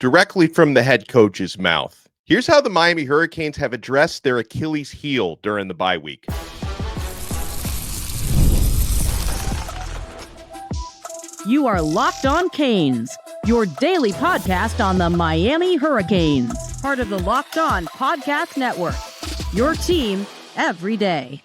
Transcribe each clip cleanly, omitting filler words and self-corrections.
Directly from the head coach's mouth. Here's how the Miami Hurricanes have addressed their Achilles heel during the bye week. You are Locked On Canes, your daily podcast on the Miami Hurricanes, part of the Locked On Podcast Network, your team every day.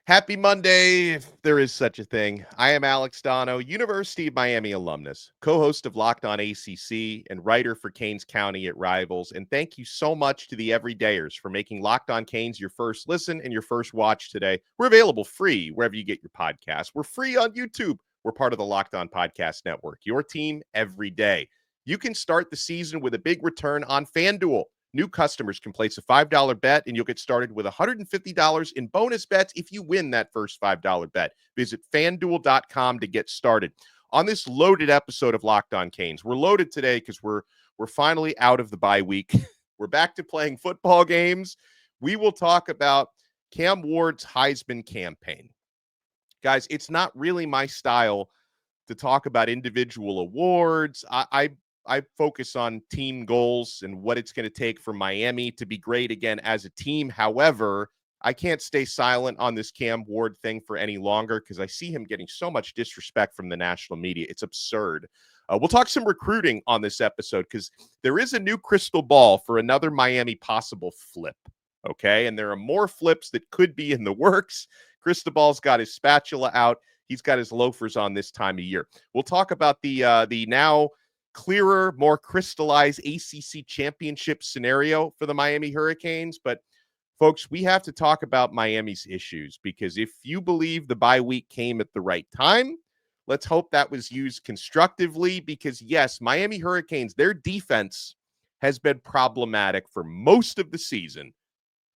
Happy Monday, if there is such a thing. I am Alex Dono, University of Miami alumnus, co-host of Locked On ACC, and writer for Canes County at Rivals. And thank you so much to the everydayers for making Locked On Canes your first listen and your first watch today. We're available free wherever you get your podcasts. We're free on YouTube. We're part of the Locked On Podcast Network, your team every day. You can start the season with a big return on FanDuel. New customers can place a $5 bet, and you'll get started with $150 in bonus bets if you win that first $5 bet. Visit FanDuel.com to get started. On this loaded episode of Locked On Canes, we're loaded today because we're finally out of the bye week. We're back to playing football games. We will talk about Cam Ward's Heisman campaign. Guys, it's not really my style to talk about individual awards. I focus on team goals and what it's going to take for Miami to be great again as a team. However, I can't stay silent on this Cam Ward thing for any longer because I see him getting so much disrespect from the national media. It's absurd. We'll talk some recruiting on this episode because there is a new crystal ball for another Miami possible flip. Okay, and there are more flips that could be in the works. Cristobal's got his spatula out. He's got his loafers on this time of year. We'll talk about the now clearer, more crystallized ACC Championship scenario for the Miami Hurricanes. But, folks, we have to talk about Miami's issues because if you believe the bye week came at the right time, let's hope that was used constructively because, yes, Miami Hurricanes, their defense has been problematic for most of the season.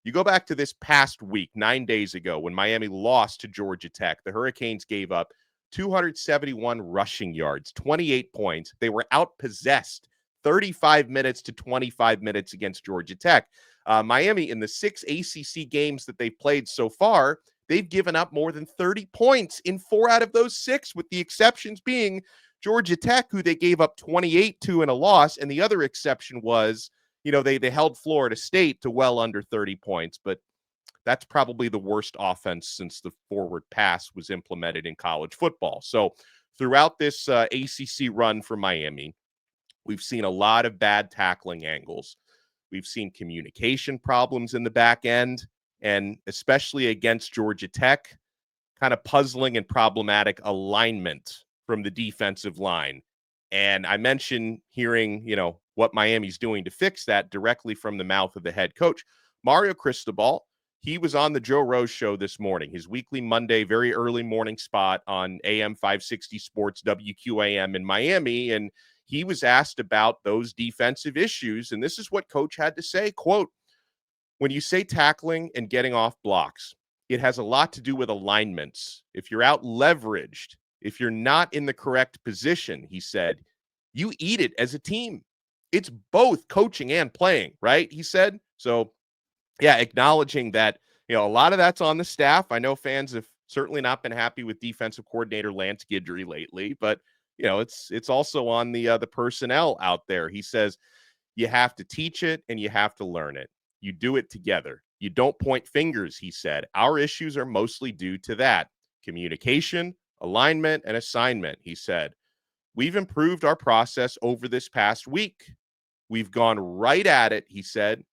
You go back to this past week, 9 days ago, when Miami lost to Georgia Tech, the Hurricanes gave up 271 rushing yards, 28 points. They were outpossessed 35 minutes to 25 minutes against Georgia Tech. Miami, in the 6 ACC games that they've played so far, they've given up more than 30 points in 4 out of those 6, with the exceptions being Georgia Tech, who they gave up 28 to in a loss. And the other exception was, they held Florida State to well under 30 points. But that's probably the worst offense since the forward pass was implemented in college football. So throughout this ACC run for Miami, we've seen a lot of bad tackling angles. We've seen communication problems in the back end, and especially against Georgia Tech, kind of puzzling and problematic alignment from the defensive line. And I mentioned hearing, what Miami's doing to fix that directly from the mouth of the head coach, Mario Cristobal. He was on the Joe Rose Show this morning, his weekly Monday, very early morning spot on AM 560 Sports WQAM in Miami. And he was asked about those defensive issues. And this is what Coach had to say, quote, "When you say tackling and getting off blocks, it has a lot to do with alignments. If you're out leveraged, if you're not in the correct position," he said, "you eat it as a team. It's both coaching and playing," right? He said. So, yeah, acknowledging that, a lot of that's on the staff. I know fans have certainly not been happy with defensive coordinator Lance Guidry lately, but, it's also on the personnel out there. He says, you have to teach it and you have to learn it. You do it together. You don't point fingers, he said. Our issues are mostly due to that. Communication, alignment, and assignment, he said. We've improved our process over this past week. We've gone right at it, he said.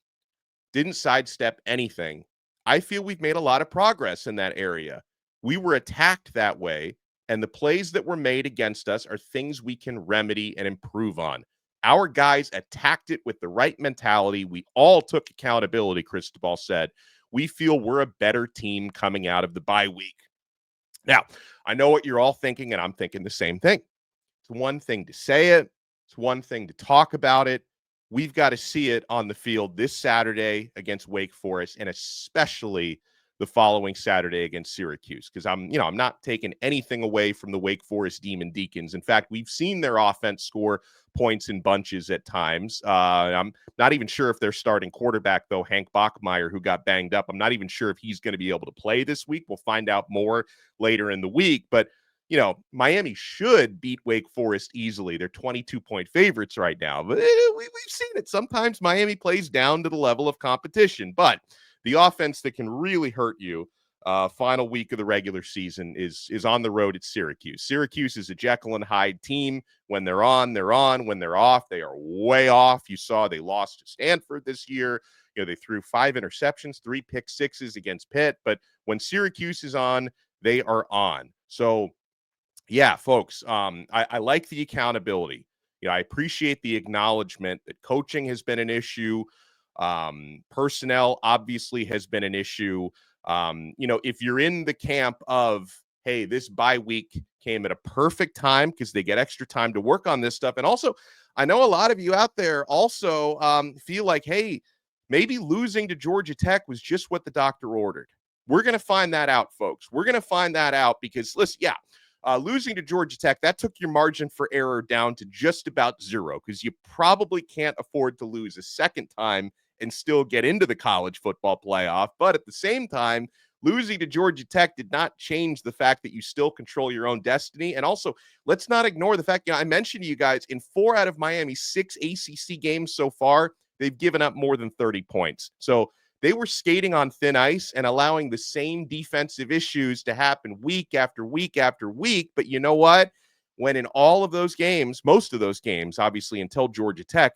Didn't sidestep anything. I feel we've made a lot of progress in that area. We were attacked that way, and the plays that were made against us are things we can remedy and improve on. Our guys attacked it with the right mentality. We all took accountability, Cristobal said. We feel we're a better team coming out of the bye week. Now, I know what you're all thinking, and I'm thinking the same thing. It's one thing to say it. It's one thing to talk about it. We've got to see it on the field this Saturday against Wake Forest, and especially the following Saturday against Syracuse, because I'm not taking anything away from the Wake Forest Demon Deacons. In fact, we've seen their offense score points in bunches at times. I'm not even sure if their starting quarterback, though, Hank Bachmeier, who got banged up, I'm not even sure if he's going to be able to play this week. We'll find out more later in the week. But Miami should beat Wake Forest easily. They're 22-point favorites right now. But we've seen it. Sometimes Miami plays down to the level of competition. But the offense that can really hurt you final week of the regular season is on the road at Syracuse. Syracuse is a Jekyll and Hyde team. When they're on, they're on. When they're off, they are way off. You saw they lost to Stanford this year. They threw 5 interceptions, 3 pick sixes against Pitt. But when Syracuse is on, they are on. So, yeah, folks, I like the accountability. I appreciate the acknowledgement that coaching has been an issue. Personnel obviously has been an issue. If you're in the camp of, hey, this bye week came at a perfect time because they get extra time to work on this stuff. And also, I know a lot of you out there also feel like, hey, maybe losing to Georgia Tech was just what the doctor ordered. We're going to find that out, folks. We're going to find that out because, listen, losing to Georgia Tech, that took your margin for error down to just about 0 because you probably can't afford to lose a second time and still get into the college football playoff. But at the same time, losing to Georgia Tech did not change the fact that you still control your own destiny. And also, let's not ignore the fact, I mentioned to you guys, in 4 out of Miami's 6 ACC games so far, they've given up more than 30 points. So they were skating on thin ice and allowing the same defensive issues to happen week after week after week. But you know what? When in all of those games, most of those games, obviously until Georgia Tech,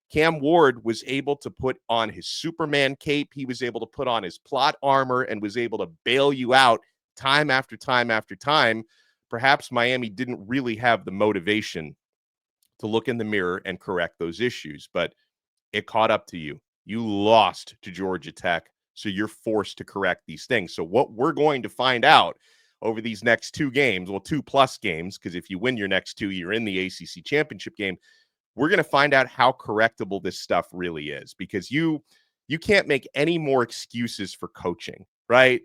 Cam Ward was able to put on his Superman cape. He was able to put on his plot armor and was able to bail you out time after time after time. Perhaps Miami didn't really have the motivation to look in the mirror and correct those issues, but it caught up to you. You lost to Georgia Tech, so you're forced to correct these things. So what we're going to find out over these next 2 games, well, 2+ games, because if you win your next 2, you're in the ACC Championship game. We're going to find out how correctable this stuff really is, because you can't make any more excuses for coaching, right?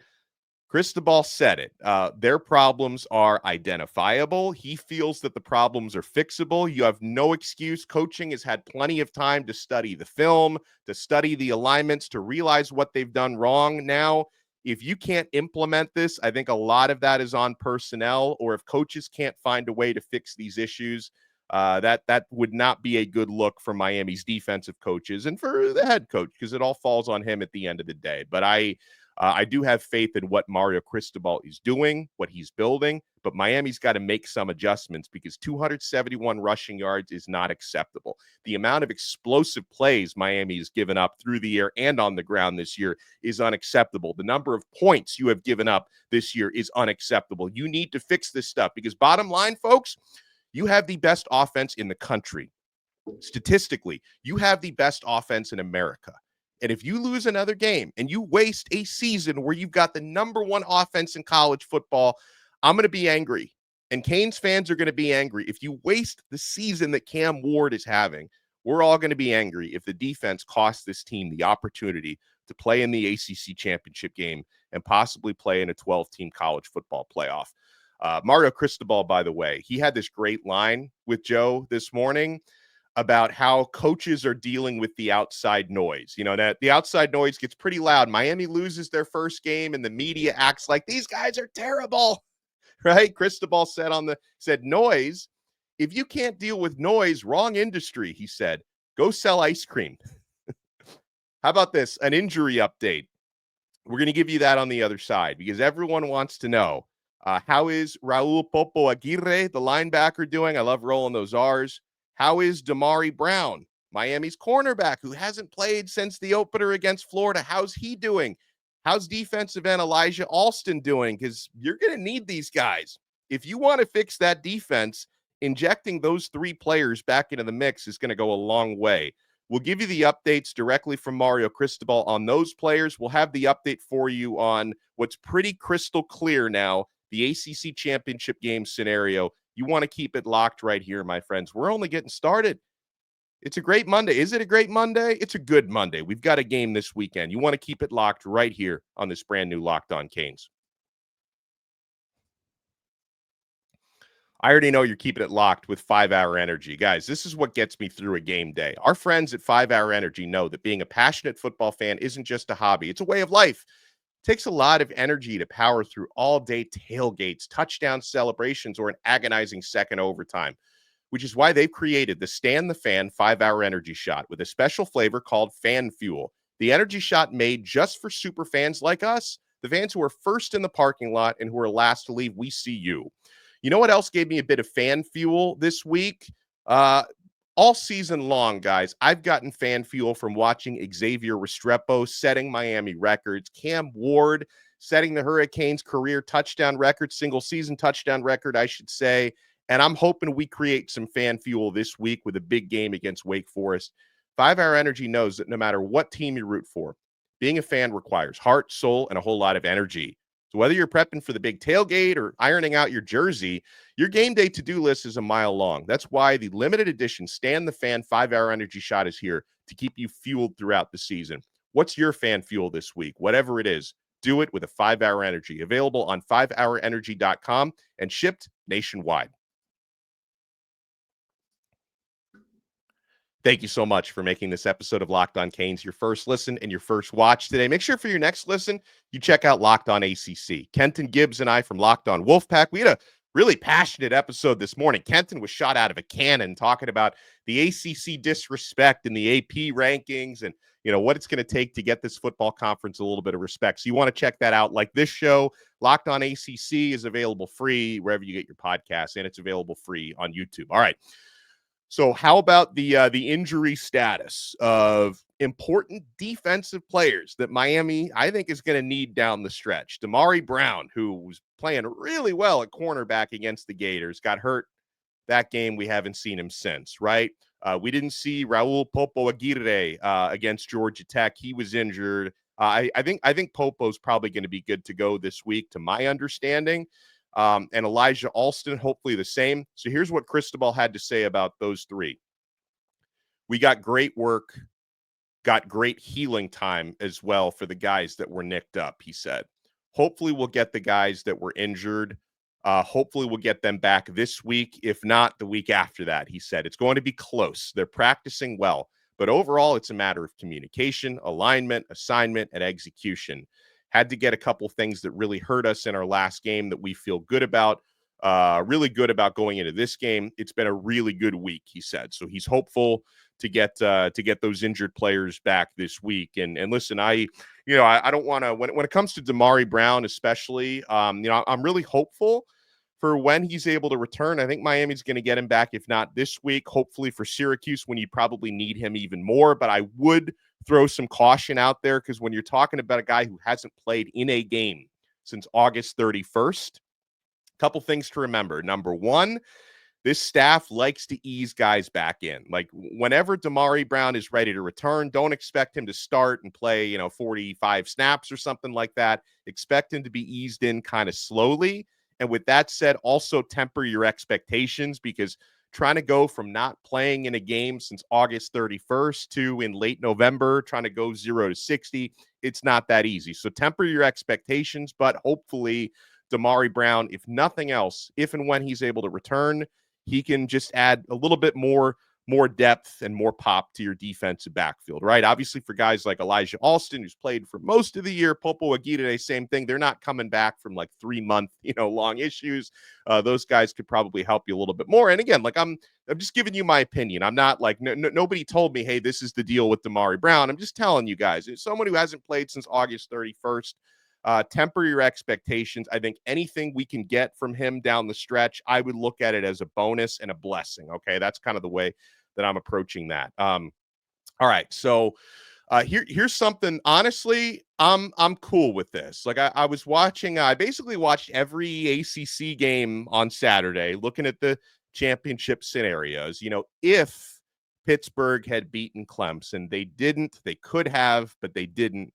Cristobal said it. Their problems are identifiable. He feels that the problems are fixable. You have no excuse. Coaching has had plenty of time to study the film, to study the alignments, to realize what they've done wrong. Now, if you can't implement this, I think a lot of that is on personnel, or if coaches can't find a way to fix these issues, that would not be a good look for Miami's defensive coaches and for the head coach, because it all falls on him at the end of the day. But I do have faith in what Mario Cristobal is doing, what he's building, but Miami's got to make some adjustments, because 271 rushing yards is not acceptable. The amount of explosive plays Miami has given up through the air and on the ground this year is unacceptable. The number of points you have given up this year is unacceptable. You need to fix this stuff, because bottom line, folks, you have the best offense in the country. Statistically, you have the best offense in America. And if you lose another game and you waste a season where you've got the number 1 offense in college football, I'm going to be angry. And Canes fans are going to be angry. If you waste the season that Cam Ward is having, we're all going to be angry if the defense costs this team the opportunity to play in the ACC Championship game and possibly play in a 12-team college football playoff. Mario Cristobal, by the way, he had this great line with Joe this morning about how coaches are dealing with the outside noise. That the outside noise gets pretty loud. Miami loses their first game and the media acts like these guys are terrible, right? Cristobal said noise. If you can't deal with noise, wrong industry, he said. Go sell ice cream. How about this? An injury update. We're going to give you that on the other side, because everyone wants to know, how is Raul Popo Aguirre, the linebacker, doing? I love rolling those R's. How is Damari Brown, Miami's cornerback, who hasn't played since the opener against Florida? How's he doing? How's defensive end Elijah Alston doing? Because you're going to need these guys. If you want to fix that defense, injecting those 3 players back into the mix is going to go a long way. We'll give you the updates directly from Mario Cristobal on those players. We'll have the update for you on what's pretty crystal clear now, the ACC Championship game scenario. You want to keep it locked right here, my friends. We're only getting started. It's a great Monday. Is it a great Monday? It's a good Monday. We've got a game this weekend. You want to keep it locked right here on this brand new Locked On Canes. I already know you're keeping it locked with 5 Hour Energy. Guys, this is what gets me through a game day. Our friends at 5 Hour Energy know that being a passionate football fan isn't just a hobby. It's a way of life. takes a lot of energy to power through all-day tailgates, touchdown celebrations, or an agonizing second overtime, which is why they've created the Stand the Fan 5-hour energy shot with a special flavor called Fan Fuel. The energy shot made just for super fans like us, the fans who are first in the parking lot and who are last to leave. We see you. You know what else gave me a bit of fan fuel this week? All season long, guys, I've gotten fan fuel from watching Xavier Restrepo setting Miami records, Cam Ward setting the Hurricanes' career touchdown record, single season touchdown record, I should say. And I'm hoping we create some fan fuel this week with a big game against Wake Forest. 5-hour energy knows that no matter what team you root for, being a fan requires heart, soul, and a whole lot of energy. So whether you're prepping for the big tailgate or ironing out your jersey, your game day to-do list is a mile long. That's why the limited edition Stand the Fan 5-hour energy shot is here to keep you fueled throughout the season. What's your fan fuel this week? Whatever it is, do it with a 5-hour energy. Available on 5hourenergy.com and shipped nationwide. Thank you so much for making this episode of Locked On Canes your first listen and your first watch today. Make sure for your next listen, you check out Locked On ACC. Kenton Gibbs and I from Locked On Wolfpack, we had a really passionate episode this morning. Kenton was shot out of a cannon talking about the ACC disrespect and the AP rankings and, what it's going to take to get this football conference a little bit of respect. So you want to check that out. Like this show, Locked On ACC is available free wherever you get your podcasts, and it's available free on YouTube. All right. So how about the injury status of important defensive players that Miami, I think, is going to need down the stretch? Damari Brown, who was playing really well at cornerback against the Gators, got hurt that game. We haven't seen him since, right? We didn't see Raul Popo Aguirre against Georgia Tech. He was injured. I think Popo's probably going to be good to go this week, to my understanding. And Elijah Alston, hopefully the same. So here's what Cristobal had to say about those three. We got great work, got great healing time as well for the guys that were nicked up, he said. Hopefully we'll get the guys that were injured. Hopefully we'll get them back this week, if not the week after that, he said. It's going to be close. They're practicing well. But overall, it's a matter of communication, alignment, assignment, and execution. Had to get a couple things that really hurt us in our last game that we feel good about, really good about going into this game. It's been a really good week, he said. So he's hopeful to get those injured players back this week. And listen, I don't want to, when it comes to Damari Brown, especially, I'm really hopeful for when he's able to return. I think Miami's going to get him back, if not this week, hopefully for Syracuse when you probably need him even more. But I would throw some caution out there because when you're talking about a guy who hasn't played in a game since August 31st, a couple things to remember. Number one, this staff likes to ease guys back in. Like whenever Damari Brown is ready to return, don't expect him to start and play, 45 snaps or something like that. Expect him to be eased in kind of slowly. And with that said, also temper your expectations because trying to go from not playing in a game since August 31st to in late November, trying to go 0 to 60, it's not that easy. So temper your expectations, but hopefully Damari Brown, if nothing else, if and when he's able to return, he can just add a little bit more depth and more pop to your defensive backfield, right? Obviously, for guys like Elijah Alston, who's played for most of the year, Popo Aguirre, same thing. They're not coming back from like 3-month, long issues. Those guys could probably help you a little bit more. And again, like I'm just giving you my opinion. I'm not like nobody told me, hey, this is the deal with Damari Brown. I'm just telling you guys, it's someone who hasn't played since August 31st. Temper your expectations. I think anything we can get from him down the stretch, I would look at it as a bonus and a blessing. Okay, that's kind of the way that I'm approaching that. All right, so here's something. Honestly, I'm cool with this. Like I was watching. I basically watched every ACC game on Saturday, looking at the championship scenarios. If Pittsburgh had beaten Clemson, they didn't. They could have, but they didn't.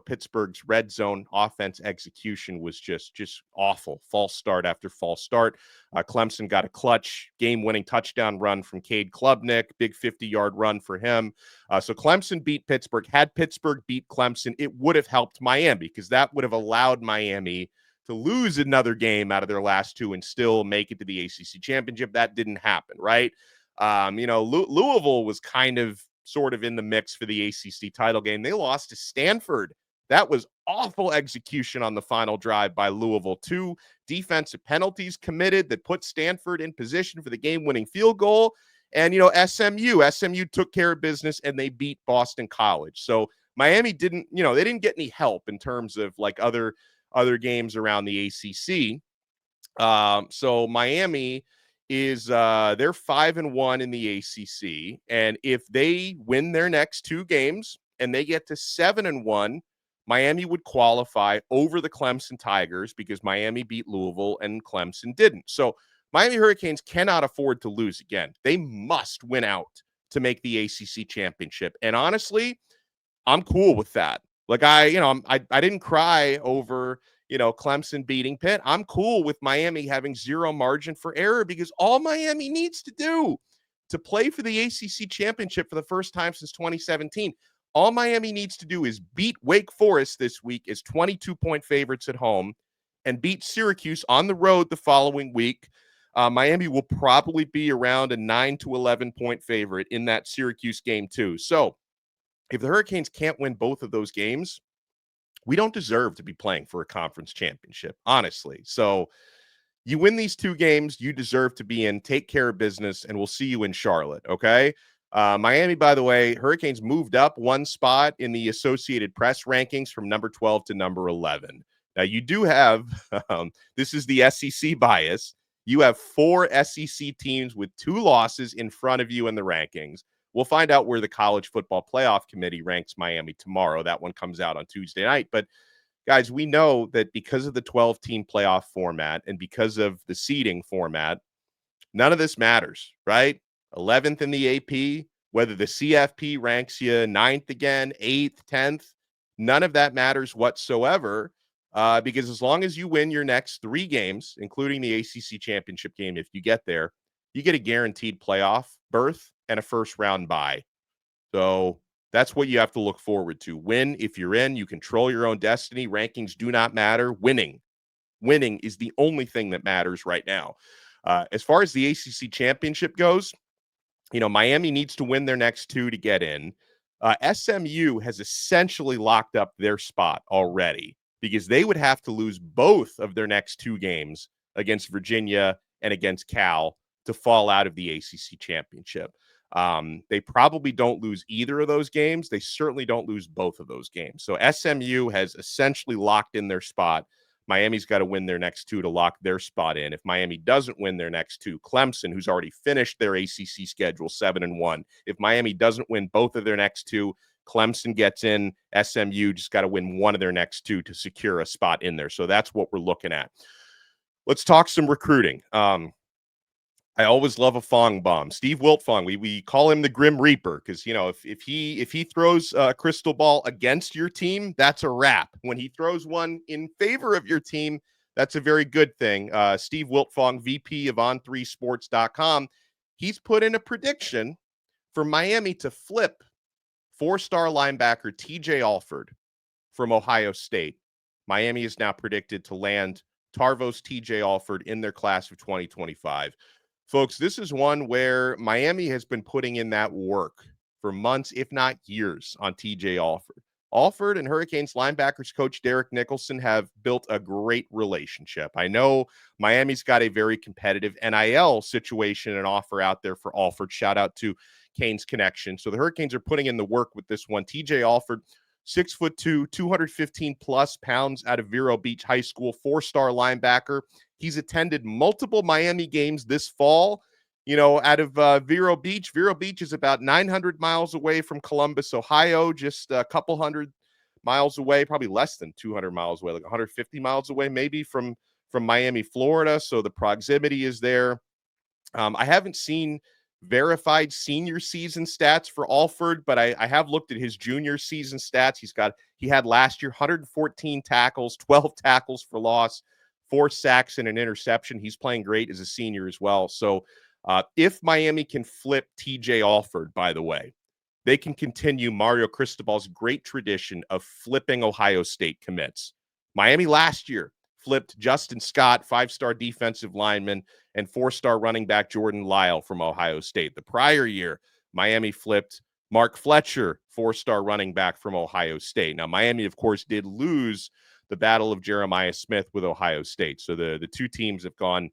Pittsburgh's red zone offense execution was just awful. False start after false start. Clemson got a clutch game-winning touchdown run from Cade Klubnik, big 50-yard run for him. So Clemson beat Pittsburgh. Had Pittsburgh beat Clemson, it would have helped Miami because that would have allowed Miami to lose another game out of their last two and still make it to the ACC Championship. That didn't happen, right? Louisville was kind of sort of in the mix for the ACC title game. They lost to Stanford That was awful execution on the final drive by Louisville. 2 defensive penalties committed that put Stanford in position for the game-winning field goal. And, SMU took care of business and they beat Boston College. So Miami didn't, they didn't get any help in terms of like other games around the ACC. So Miami is they're 5-1 in the ACC, and if they win their next 2 games and they get to 7-1, Miami would qualify over the Clemson Tigers because Miami beat Louisville and Clemson didn't. So Miami Hurricanes cannot afford to lose again. They must win out to make the ACC championship. And honestly, I'm cool with that. Like I didn't cry over, Clemson beating Pitt. I'm cool with Miami having 0 margin for error because all Miami needs to do to play for the ACC championship for the first time since 2017, all Miami needs to do is beat Wake Forest this week as 22-point favorites at home and beat Syracuse on the road the following week. Miami will probably be around a 9 to 11-point favorite in that Syracuse game too. So if the Hurricanes can't win both of those games, we don't deserve to be playing for a conference championship, honestly. So you win these 2 games, you deserve to be in. Take care of business, and we'll see you in Charlotte, okay? Miami, by the way, Hurricanes moved up 1 spot in the Associated Press rankings from number 12 to number 11. Now, you do have, this is the SEC bias, you have 4 SEC teams with 2 losses in front of you in the rankings. We'll find out where the College Football Playoff Committee ranks Miami tomorrow. That one comes out on Tuesday night. But, guys, we know that because of the 12-team playoff format and because of the seeding format, none of this matters, right? 11th in the AP, whether the CFP ranks you 9th again, 8th, 10th, none of that matters whatsoever because as long as you win your next 3 games, including the ACC Championship game if you get there, you get a guaranteed playoff berth and a first-round bye. So that's what you have to look forward to. Win if you're in. You control your own destiny. Rankings do not matter. Winning is the only thing that matters right now. As far as the ACC Championship goes, Miami needs to win their next 2 to get in. SMU has essentially locked up their spot already because they would have to lose both of their next 2 games against Virginia and against Cal to fall out of the ACC Championship. They probably don't lose either of those games. They certainly don't lose both of those games. So SMU has essentially locked in their spot. Miami's got to win their next 2 to lock their spot in. If Miami doesn't win their next 2, Clemson, who's already finished their ACC schedule 7-1, if Miami doesn't win both of their next 2, Clemson gets in. SMU just got to win one of their next 2 to secure a spot in there. So that's what we're looking at. Let's talk some recruiting. I always love a Fong bomb. Steve Wiltfong, we call him the Grim Reaper because, if he throws a crystal ball against your team, that's a wrap. When he throws one in favor of your team, that's a very good thing. Steve Wiltfong, VP of On3Sports.com, he's put in a prediction for Miami to flip 4-star linebacker TJ Alford from Ohio State. Miami is now predicted to land Tarvos TJ Alford in their class of 2025. Folks, this is one where Miami has been putting in that work for months, if not years, on TJ Alford. Alford and Hurricanes linebackers coach Derek Nicholson have built a great relationship. I know Miami's got a very competitive NIL situation and offer out there for Alford. Shout out to Canes Connection. So the Hurricanes are putting in the work with this one. TJ Alford, 6'2", 215 plus pounds out of Vero Beach High School, 4-star linebacker. He's attended multiple Miami games this fall, out of Vero Beach. Vero Beach is about 900 miles away from Columbus, Ohio, just a couple hundred miles away, probably less than 200 miles away, like 150 miles away, maybe from Miami, Florida. So the proximity is there. I haven't seen verified senior season stats for Alford, but I have looked at his junior season stats. He had last year 114 tackles, 12 tackles for loss, 4 sacks and an interception. He's playing great as a senior as well. So if Miami can flip TJ Alford, by the way, they can continue Mario Cristobal's great tradition of flipping Ohio State commits. Miami last year flipped Justin Scott, 5-star defensive lineman, and 4-star running back Jordan Lyle from Ohio State. The prior year, Miami flipped Mark Fletcher, 4-star running back from Ohio State. Now, Miami, of course, did lose the Battle of Jeremiah Smith with Ohio State. So the two teams have gone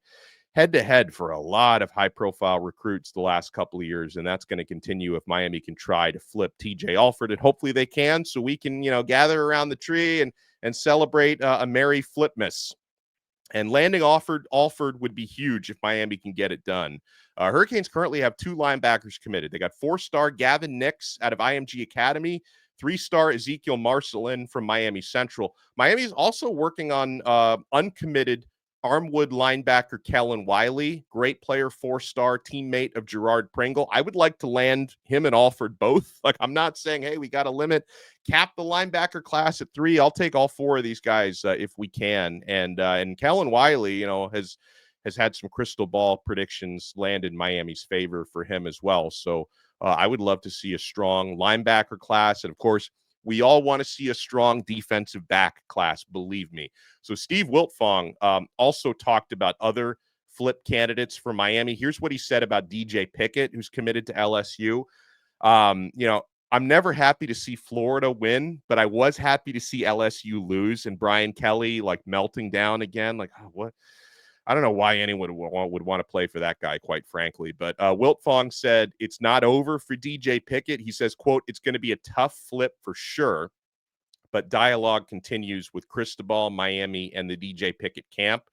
head-to-head for a lot of high-profile recruits the last couple of years, and that's going to continue if Miami can try to flip TJ Alford, and hopefully they can, so we can, gather around the tree and celebrate a merry Flipmas. And landing Alford would be huge if Miami can get it done. Hurricanes currently have 2 linebackers committed. They got 4-star Gavin Nix out of IMG Academy, 3-star Ezekiel Marcelin from Miami Central. Miami is also working on uncommitted Armwood linebacker Kellen Wiley, great player, 4-star teammate of Gerard Pringle. I would like to land him and Alford both. Like, I'm not saying, hey, we got to cap the linebacker class at 3. I'll take all 4 of these guys if we can. And Kellen Wiley, has had some crystal ball predictions land in Miami's favor for him as well. So I would love to see a strong linebacker class. And of course, we all want to see a strong defensive back class, believe me. So Steve Wiltfong also talked about other flip candidates for Miami. Here's what he said about DJ Pickett, who's committed to LSU. I'm never happy to see Florida win, but I was happy to see LSU lose and Brian Kelly melting down again. What? I don't know why anyone would want to play for that guy, quite frankly. But Wiltfong said it's not over for DJ Pickett. He says, quote, it's going to be a tough flip for sure, but dialogue continues with Cristobal, Miami, and the DJ Pickett camp.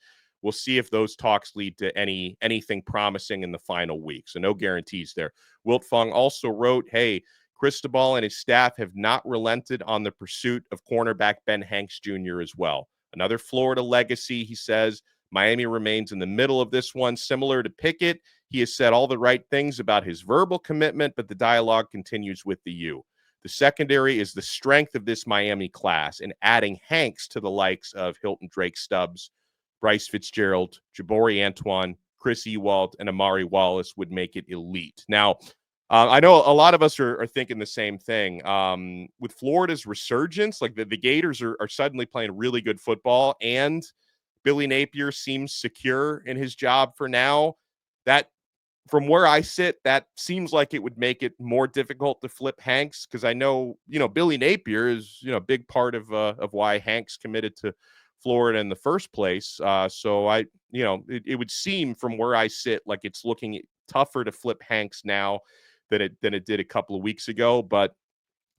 We'll see if those talks lead to anything promising in the final week. So no guarantees there. Wiltfong also wrote, hey, Cristobal and his staff have not relented on the pursuit of cornerback Ben Hanks Jr. as well. Another Florida legacy, he says. Miami remains in the middle of this one. Similar to Pickett, he has said all the right things about his verbal commitment, but the dialogue continues with the U. The secondary is the strength of this Miami class, and adding Hanks to the likes of Hilton Drake Stubbs, Bryce Fitzgerald, Jabari Antoine, Chris Ewald, and Amari Wallace would make it elite. Now, I know a lot of us are thinking the same thing. With Florida's resurgence, the Gators are suddenly playing really good football, and Billy Napier seems secure in his job for now. That, from where I sit, that seems like it would make it more difficult to flip Hanks, because I know, Billy Napier is, a big part of why Hanks committed to Florida in the first place. So it would seem from where I sit like it's looking tougher to flip Hanks now than it did a couple of weeks ago. But at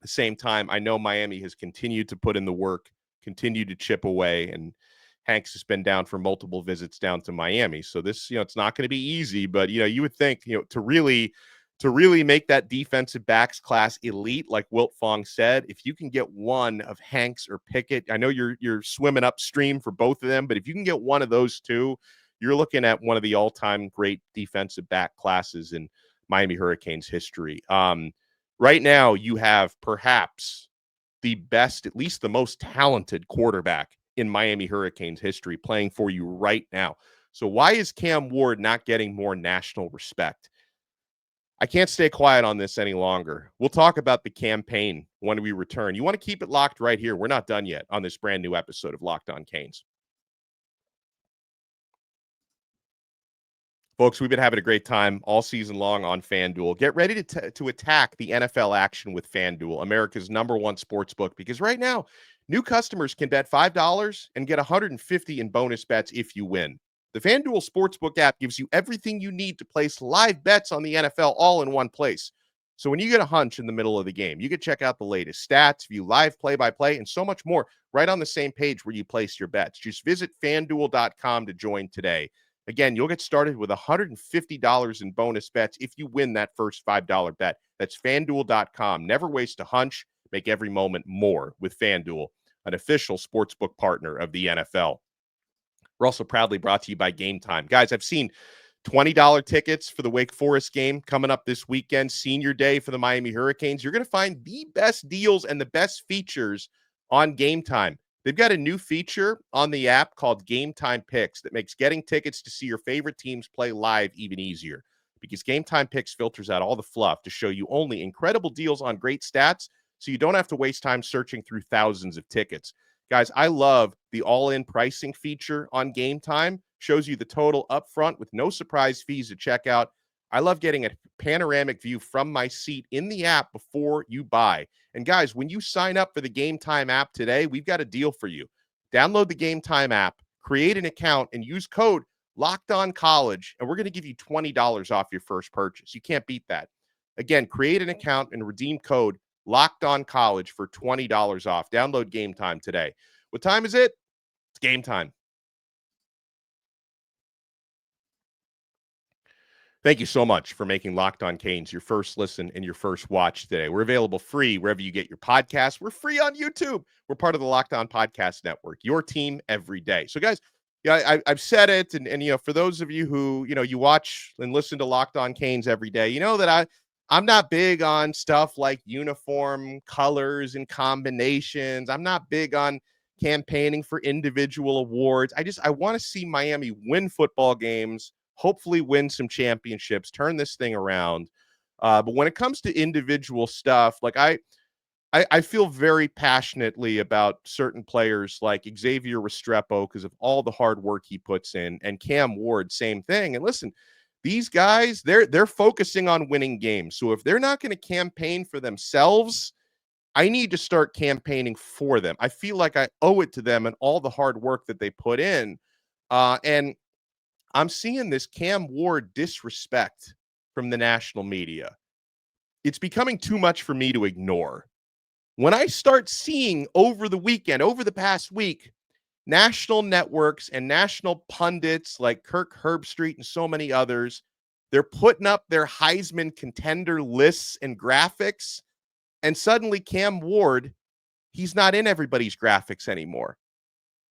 the same time, I know Miami has continued to put in the work, continued to chip away, and Hanks has been down for multiple visits down to Miami. So this, it's not going to be easy, but, you would think, to really make that defensive backs class elite, like Wiltfong said, if you can get one of Hanks or Pickett, I know you're swimming upstream for both of them, but if you can get one of those two, you're looking at one of the all-time great defensive back classes in Miami Hurricanes history. Right now, you have perhaps the best, at least the most talented quarterback in Miami Hurricanes history playing for you right now. So why is Cam Ward not getting more national respect? I can't stay quiet on this any longer. We'll talk about the campaign when we return. You want to keep it locked right here. We're not done yet on this brand new episode of Locked On Canes. Folks, we've been having a great time all season long on FanDuel. Get ready to attack the NFL action with FanDuel, America's #1 sports book, because right now, new customers can bet $5 and get $150 in bonus bets if you win. The FanDuel Sportsbook app gives you everything you need to place live bets on the NFL all in one place. So when you get a hunch in the middle of the game, you can check out the latest stats, view live play-by-play, and so much more right on the same page where you place your bets. Just visit FanDuel.com to join today. Again, you'll get started with $150 in bonus bets if you win that first $5 bet. That's FanDuel.com. Never waste a hunch. Make every moment more with FanDuel, an official sportsbook partner of the NFL. We're also proudly brought to you by Game Time. Guys, I've seen $20 tickets for the Wake Forest game coming up this weekend, senior day for the Miami Hurricanes. You're going to find the best deals and the best features on Game Time. They've got a new feature on the app called Game Time Picks that makes getting tickets to see your favorite teams play live even easier, because Game Time Picks filters out all the fluff to show you only incredible deals on great stats, so you don't have to waste time searching through thousands of tickets. Guys, I love the all-in pricing feature on Game Time. Shows you the total up front with no surprise fees at checkout. I love getting a panoramic view from my seat in the app before you buy. And guys, when you sign up for the Game Time app today, we've got a deal for you. Download the Game Time app, create an account, and use code Locked On College, and we're going to give you $20 off your first purchase. You can't beat that. Again, create an account and redeem code Locked On College for $20 off. Download Game Time today. What time is it? It's game time. Thank you so much for making Locked On Canes your first listen and your first watch today. We're available free wherever you get your podcasts. We're free on YouTube. We're part of the Locked On Podcast Network, your team every day. So, guys, yeah, I've said it, and for those of you who you watch and listen to Locked On Canes every day, you know that I'm not big on stuff like uniform colors and combinations. I'm not big on campaigning for individual awards. I want to see Miami win football games, hopefully win some championships, turn this thing around. But when it comes to individual stuff, like I feel very passionately about certain players like Xavier Restrepo because of all the hard work he puts in, and Cam Ward, same thing. And listen, these guys, they're focusing on winning games. So if they're not going to campaign for themselves, I need to start campaigning for them. I feel like I owe it to them and all the hard work that they put in. And I'm seeing this Cam Ward disrespect from the national media. It's becoming too much for me to ignore. When I start seeing over the weekend, over the past week, national networks and national pundits like Kirk Herbstreit and so many others, they're putting up their Heisman contender lists and graphics, and suddenly Cam Ward, he's not in everybody's graphics anymore.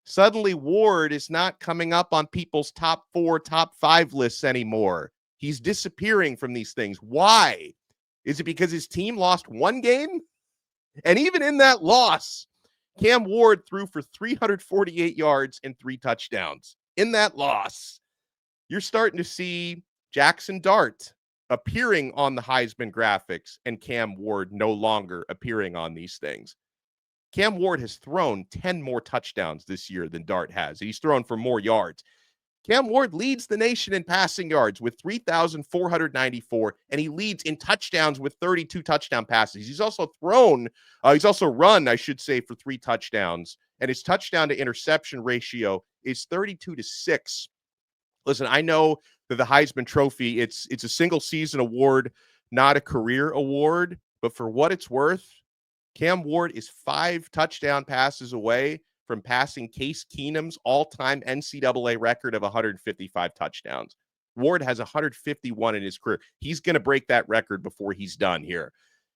Suddenly Ward is not coming up on people's top 4, top 5 lists anymore. He's disappearing from these things. Why? Is it because his team lost one game? And even in that loss, Cam Ward threw for 348 yards and 3 touchdowns. In that loss, you're starting to see Jackson Dart appearing on the Heisman graphics and Cam Ward no longer appearing on these things. Cam Ward has thrown 10 more touchdowns this year than Dart has. He's thrown for more yards. Cam Ward leads the nation in passing yards with 3,494, and he leads in touchdowns with 32 touchdown passes. He's also run, I should say, for 3 touchdowns, and his touchdown to interception ratio is 32-6. Listen, I know that the Heisman Trophy, it's a single season award, not a career award, but for what it's worth, Cam Ward is 5 touchdown passes away from passing Case Keenum's all-time NCAA record of 155 touchdowns. Ward has 151 in his career. He's going to break that record before he's done here.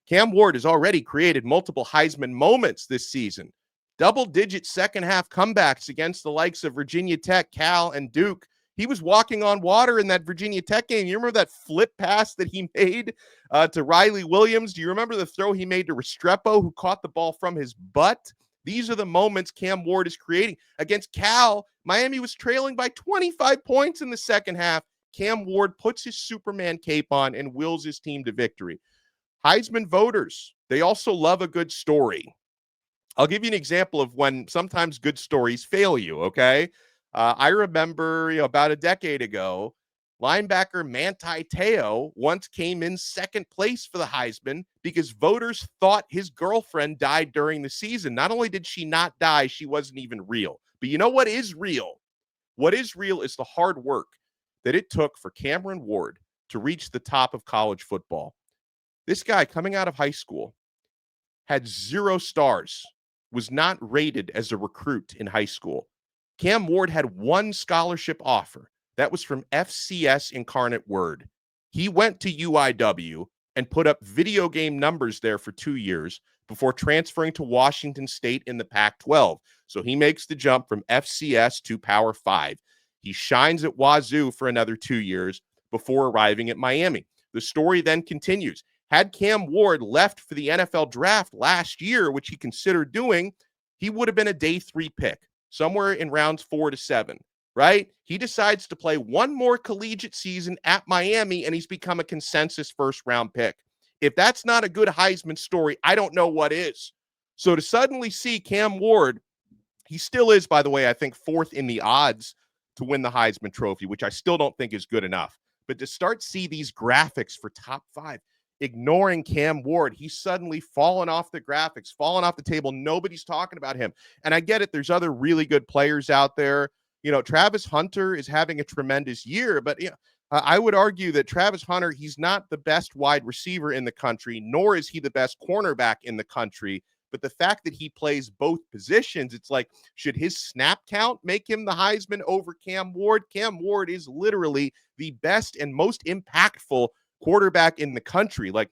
Cam Ward has already created multiple Heisman moments this season. Double-digit second-half comebacks against the likes of Virginia Tech, Cal, and Duke. He was walking on water in that Virginia Tech game. You remember that flip pass that he made to Riley Williams? Do you remember the throw he made to Restrepo, who caught the ball from his butt? These are the moments Cam Ward is creating. Against Cal, Miami was trailing by 25 points in the second half. Cam Ward puts his Superman cape on and wills his team to victory. Heisman voters, they also love a good story. I'll give you an example of when sometimes good stories fail you, okay? I remember about a decade ago, linebacker Manti Te'o once came in second place for the Heisman because voters thought his girlfriend died during the season. Not only did she not die, she wasn't even real. But you know what is real? What is real is the hard work that it took for Cameron Ward to reach the top of college football. This guy coming out of high school had 0 stars, was not rated as a recruit in high school. Cam Ward had 1 scholarship offer. That was from FCS Incarnate Word. He went to UIW and put up video game numbers there for 2 years before transferring to Washington State in the Pac-12. So he makes the jump from FCS to Power 5. He shines at Wazoo for another 2 years before arriving at Miami. The story then continues. Had Cam Ward left for the NFL draft last year, which he considered doing, he would have been a day 3 pick, somewhere in rounds 4 to 7, right? He decides to play 1 more collegiate season at Miami, and he's become a consensus first-round pick. If that's not a good Heisman story, I don't know what is. So to suddenly see Cam Ward, he still is, by the way, I think 4th in the odds to win the Heisman Trophy, which I still don't think is good enough. But to start see these graphics for top 5, ignoring Cam Ward, he's suddenly fallen off the graphics, fallen off the table. Nobody's talking about him. And I get it. There's other really good players out there. Travis Hunter is having a tremendous year, but I would argue that Travis Hunter, he's not the best wide receiver in the country, nor is he the best cornerback in the country. But the fact that he plays both positions, it's like, should his snap count make him the Heisman over Cam Ward? Cam Ward is literally the best and most impactful quarterback in the country. Like,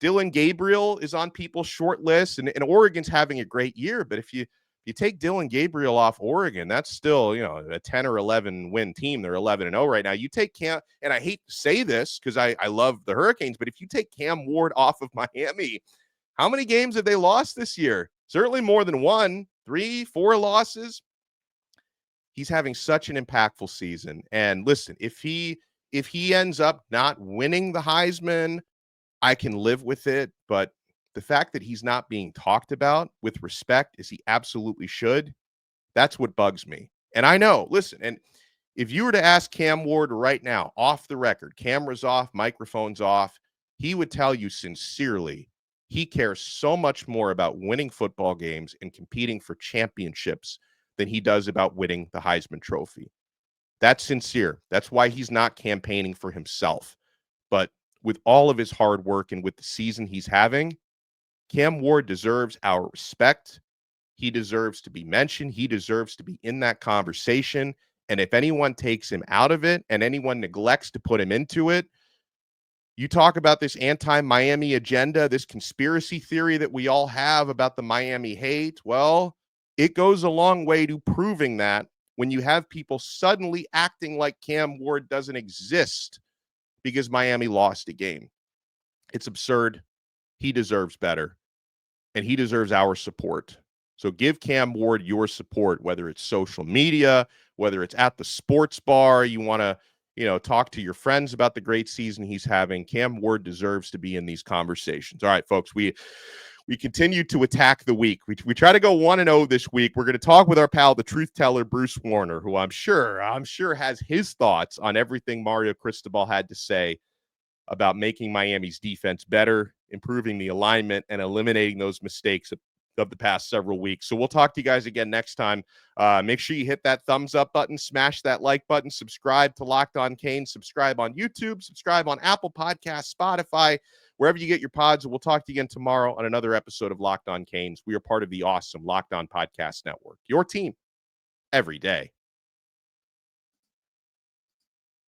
Dylan Gabriel is on people's short list, and Oregon's having a great year. But if you take Dylan Gabriel off Oregon, that's still, a 10 or 11 win team. They're 11-0 right now. You take Cam, and I hate to say this because I love the Hurricanes, but if you take Cam Ward off of Miami, how many games have they lost this year? Certainly more than 1, 3, 4 losses. He's having such an impactful season. And listen, if he ends up not winning the Heisman, I can live with it. But the fact that he's not being talked about with respect, as he absolutely should, that's what bugs me. And I know, listen, and if you were to ask Cam Ward right now, off the record, cameras off, microphones off, he would tell you sincerely he cares so much more about winning football games and competing for championships than he does about winning the Heisman Trophy. That's sincere. That's why he's not campaigning for himself. But with all of his hard work and with the season he's having, Cam Ward deserves our respect. He deserves to be mentioned. He deserves to be in that conversation. And if anyone takes him out of it and anyone neglects to put him into it, you talk about this anti-Miami agenda, this conspiracy theory that we all have about the Miami hate. Well, it goes a long way to proving that when you have people suddenly acting like Cam Ward doesn't exist because Miami lost a game. It's absurd. He deserves better, and he deserves our support. So give Cam Ward your support, whether it's social media, whether it's at the sports bar, you want to talk to your friends about the great season he's having. Cam Ward deserves to be in these conversations. All right, folks, we continue to attack the week. We try to go 1-0 this week. We're going to talk with our pal, the truth teller, Bruce Warner, who I'm sure has his thoughts on everything Mario Cristobal had to say about making Miami's defense better, improving the alignment, and eliminating those mistakes of the past several weeks. So we'll talk to you guys again next time. Make sure you hit that thumbs up button, smash that like button, subscribe to Locked On Canes, subscribe on YouTube, subscribe on Apple Podcasts, Spotify, wherever you get your pods. And we'll talk to you again tomorrow on another episode of Locked On Canes. We are part of the awesome Locked On Podcast Network, your team every day.